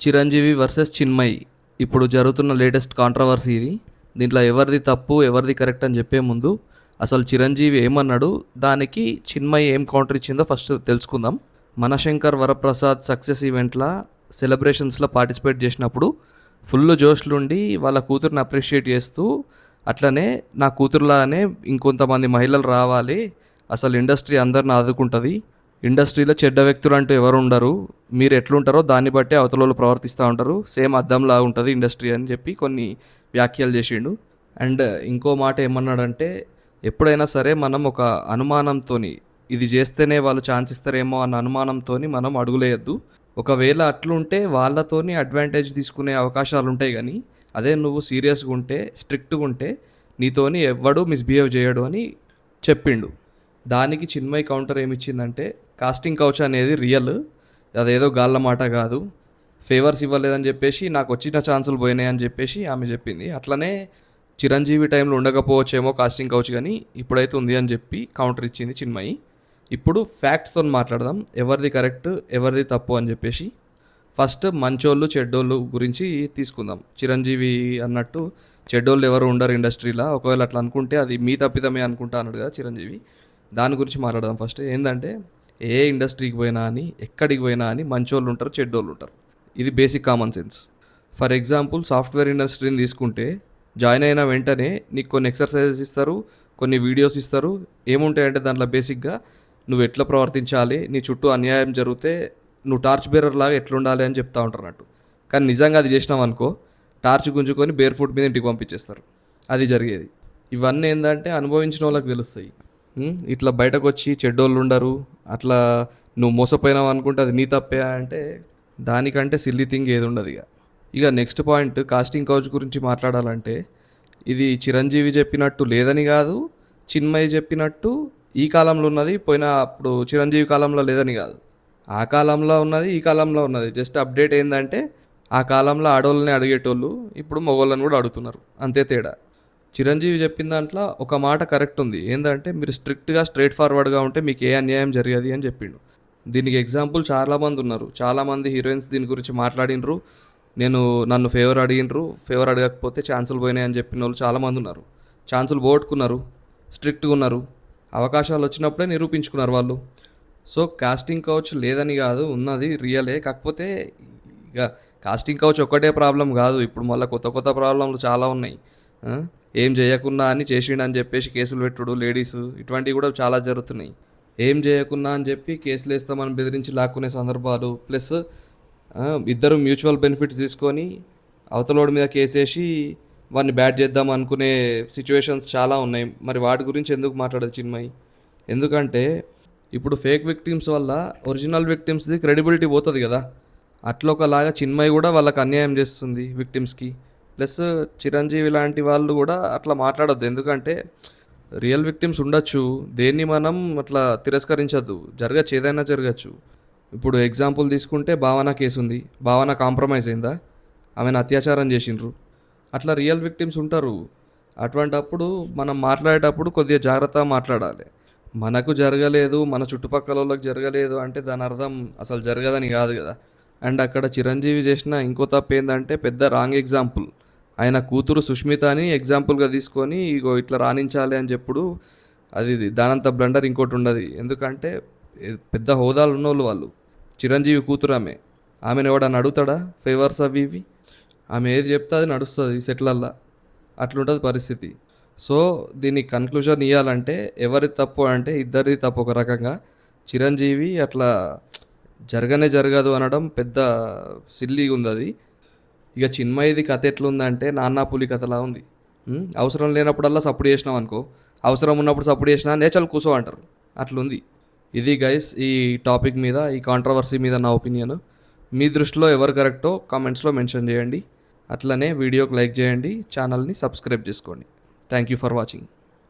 Chiranjeevi versus Chinmayi ఇప్పుడు జరుగుతున్న latest controversy ఇది. దీంట్లో ఎవరిది తప్పు ఎవరిది కరెక్ట్ అని చెప్పే ముందు అసలు చిరంజీవి ఏమన్నాడు, దానికి చిన్మయి ఏం కౌంటర్ ఇచ్చిందో ఫస్ట్ తెలుసుకుందాం. మనశంకర్ వరప్రసాద్ సక్సెస్ ఈవెంట్ల సెలబ్రేషన్స్లో పార్టిసిపేట్ చేసినప్పుడు ఫుల్ జోష్లుండి వాళ్ళ కూతురుని అప్రిషియేట్ చేస్తూ, అట్లనే నా కూతురులానే ఇంకొంతమంది మహిళలు రావాలి, అసలు ఇండస్ట్రీ అందరిని ఆదుకుంటుంది, ఇండస్ట్రీలో చెడ్డ వ్యక్తులు అంటూ ఎవరు ఉండరు, మీరు ఎట్లుంటారో దాన్ని బట్టే అవతల ప్రవర్తిస్తూ ఉంటారు, సేమ్ అద్దంలా ఉంటుంది ఇండస్ట్రీ అని చెప్పి కొన్ని వ్యాఖ్యలు చేసిండు. అండ్ ఇంకో మాట ఏమన్నాడంటే, ఎప్పుడైనా సరే మనం ఒక అనుమానంతో ఇది చేస్తేనే వాళ్ళు ఛాన్స్ ఇస్తారేమో అన్న అనుమానంతో మనం అడుగులేయద్దు. ఒకవేళ అట్లుంటే వాళ్ళతోని అడ్వాంటేజ్ తీసుకునే అవకాశాలు ఉంటాయి, కానీ అదే నువ్వు సీరియస్గా ఉంటే స్ట్రిక్ట్గా ఉంటే నీతోని ఎవ్వడు మిస్బిహేవ్ చేయడు అని చెప్పిండు. దానికి చిన్మయి కౌంటర్ ఏమిచ్చిందంటే, కాస్టింగ్ కౌచ్ అనేది రియల్, అదేదో గాళ్ళ మాట కాదు, ఫేవర్స్ ఇవ్వలేదని చెప్పేసి నాకు వచ్చిన ఛాన్సులు పోయినాయి అని చెప్పేసి ఆమె చెప్పింది. అట్లనే చిరంజీవి టైంలో ఉండకపోవచ్చేమో కాస్టింగ్ కౌచ్, కానీ ఇప్పుడైతే ఉంది అని చెప్పి కౌంటర్ ఇచ్చింది చిన్మయి. ఇప్పుడు ఫ్యాక్ట్స్తో మాట్లాడదాం, ఎవరిది కరెక్ట్ ఎవరిది తప్పు అని చెప్పేసి. ఫస్ట్ మంచోళ్ళు చెడ్డోళ్ళు గురించి తీసుకుందాం. చిరంజీవి అన్నట్టు చెడ్డోళ్ళు ఎవరు ఉండరు ఇండస్ట్రీలో, ఒకవేళ అట్లా అనుకుంటే అది మీ తప్పిదమే అనుకుంటా అన్నాడు కదా చిరంజీవి. దాని గురించి మాట్లాడదాం. ఫస్ట్ ఏంటంటే, ఏ ఇండస్ట్రీకి పోయినా అని ఎక్కడికి పోయినా అని మంచోళ్ళు ఉంటారు చెడ్డోళ్ళు ఉంటారు, ఇది basic common sense. For example software ఇండస్ట్రీని తీసుకుంటే జాయిన్ అయిన వెంటనే నీకు కొన్ని ఎక్సర్సైజెస్ ఇస్తారు, కొన్ని వీడియోస్ ఇస్తారు. ఏముంటాయంటే దాంట్లో బేసిక్గా నువ్వు ఎట్లా ప్రవర్తించాలి, నీ చుట్టూ అన్యాయం జరిగితే నువ్వు టార్చ్ బేరర్ లాగా ఎట్లుండాలి అని చెప్తా ఉంటారు అన్నట్టు. కానీ నిజంగా అది చేసినావు అనుకో, టార్చ్ గుంజుకొని బేర్ ఫుట్ మీద ఇంటికి పంపించేస్తారు. అది జరిగేది. ఇవన్నీ ఏంటంటే అనుభవించిన వాళ్ళకి తెలుస్తాయి. ఇట్లా బయటకు వచ్చి చెడ్డోళ్ళు ఉండరు, అట్లా నువ్వు మోసపోయినావు అనుకుంటే అది నీ తప్పే అంటే దానికంటే సిల్లీ థింగ్ ఏది ఉండదు. ఇక నెక్స్ట్ పాయింట్, కాస్టింగ్ కౌచ్ గురించి మాట్లాడాలంటే, ఇది చిరంజీవి చెప్పినట్టు లేదని కాదు, చిన్మయి చెప్పినట్టు ఈ కాలంలో ఉన్నది, పోయిన అప్పుడు చిరంజీవి కాలంలో లేదని కాదు, ఆ కాలంలో ఉన్నది ఈ కాలంలో ఉన్నది. జస్ట్ అప్డేట్ ఏంటంటే, ఆ కాలంలో ఆడోళ్ళని అడిగేటోళ్ళు ఇప్పుడు మగోళ్ళని కూడా అడుగుతున్నారు, అంతే తేడా. చిరంజీవి చెప్పిన దాంట్లో ఒక మాట కరెక్ట్ ఉంది, ఏంటంటే మీరు స్ట్రిక్ట్గా స్ట్రైట్ ఫార్వర్డ్గా ఉంటే మీకు ఏ అన్యాయం జరిగేది అని చెప్పిండు. దీనికి ఎగ్జాంపుల్ చాలామంది ఉన్నారు, చాలామంది హీరోయిన్స్ దీని గురించి మాట్లాడినరు. నన్ను ఫేవర్ అడిగినరు, ఫేవర్ అడగకపోతే ఛాన్సులు పోయినాయి అని చెప్పిన వాళ్ళు చాలామంది ఉన్నారు. ఛాన్సులు పోగొట్టుకున్నారు, స్ట్రిక్ట్గా ఉన్నారు, అవకాశాలు వచ్చినప్పుడే నిరూపించుకున్నారు వాళ్ళు. సో కాస్టింగ్ కౌచ్ లేదని కాదు, ఉన్నది రియలే. కాకపోతే ఇక కాస్టింగ్ కౌచ్ ఒక్కటే ప్రాబ్లం కాదు, ఇప్పుడు మళ్ళీ కొత్త కొత్త ప్రాబ్లంలు చాలా ఉన్నాయి. ఏం చేయకున్నా అని చేసిండని చెప్పేసి కేసులు పెట్టుడు లేడీస్, ఇటువంటివి కూడా చాలా జరుగుతున్నాయి. ఏం చేయకున్నా అని చెప్పి కేసులు వేస్తామని బెదిరించి లాక్కునే సందర్భాలు, ప్లస్ ఇద్దరు మ్యూచువల్ బెనిఫిట్స్ తీసుకొని అవతలోడి మీద కేసేసి వాడిని బ్యాట్ చేద్దాం అనుకునే సిచ్యువేషన్స్ చాలా ఉన్నాయి. మరి వాటి గురించి ఎందుకు మాట్లాడదు చిన్మయి? ఎందుకంటే ఇప్పుడు ఫేక్ విక్టిమ్స్ వల్ల ఒరిజినల్ విక్టిమ్స్ది క్రెడిబిలిటీ పోతుంది కదా. అట్లా ఒకలాగా చిన్మయి కూడా వాళ్ళకి అన్యాయం చేస్తుంది విక్టిమ్స్కి. ప్లస్ చిరంజీవి లాంటి వాళ్ళు కూడా అట్లా మాట్లాడొద్దు, ఎందుకంటే రియల్ విక్టిమ్స్ ఉండొచ్చు, దేన్ని మనం అట్లా తిరస్కరించద్దు, జరగచ్చు, ఏదైనా జరగచ్చు. ఇప్పుడు ఎగ్జాంపుల్ తీసుకుంటే భావన కేసు ఉంది, భావన కాంప్రమైజ్ అయిందా, ఆమెను అత్యాచారం చేసిండ్రు, అట్లా రియల్ విక్టిమ్స్ ఉంటారు. అటువంటప్పుడు మనం మాట్లాడేటప్పుడు కొద్దిగా జాగ్రత్తగా మాట్లాడాలి. మనకు జరగలేదు, మన చుట్టుపక్కల వాళ్ళకి జరగలేదు అంటే దాని అర్థం అసలు జరగదని కాదు కదా. అండ్ అక్కడ చిరంజీవి చేసిన ఇంకో తప్పు ఏంటంటే పెద్ద రాంగ్ ఎగ్జాంపుల్. ఆయన కూతురు సుష్మితని ఎగ్జాంపుల్గా తీసుకొని ఇగో ఇట్లా రాణించాలి అని చెప్పుడు, అది దానంత బ్లండర్ ఇంకోటి ఉండదు. ఎందుకంటే పెద్ద హోదాలు ఉన్నోళ్ళు వాళ్ళు. చిరంజీవి కూతురు ఆమెను ఎవడని అడుగుతాడా ఫేవర్స్ అవి ఇవి? ఆమె ఏది చెప్తే అది నడుస్తుంది సెట్లల్లా, అట్లుంటుంది పరిస్థితి. సో దీనికి కన్క్లూజన్ ఇవ్వాలంటే ఎవరి తప్పు అంటే ఇద్దరిది తప్పు ఒక రకంగా. చిరంజీవి అట్లా జరగదు అనడం పెద్ద సిల్లీగా ఉంది అది. ఇక చిన్మయిది కథ ఎట్లుందంటే నాన్న పులి కథలా ఉంది. అవసరం లేనప్పుడల్లా సపోర్ట్ చేసినాం అనుకో, అవసరం ఉన్నప్పుడు సపోర్ట్ చేసినా నేచల్ కూసో అంటారు, అట్లుంది. ఇది గైస్ ఈ టాపిక్ మీద, ఈ కాంట్రవర్సీ మీద నా ఒపీనియన్. మీ దృష్టిలో ఎవరు కరెక్టో కామెంట్స్లో మెన్షన్ చేయండి. అట్లనే వీడియోకి లైక్ చేయండి, ఛానల్ని సబ్స్క్రైబ్ చేసుకోండి. Thank you for watching.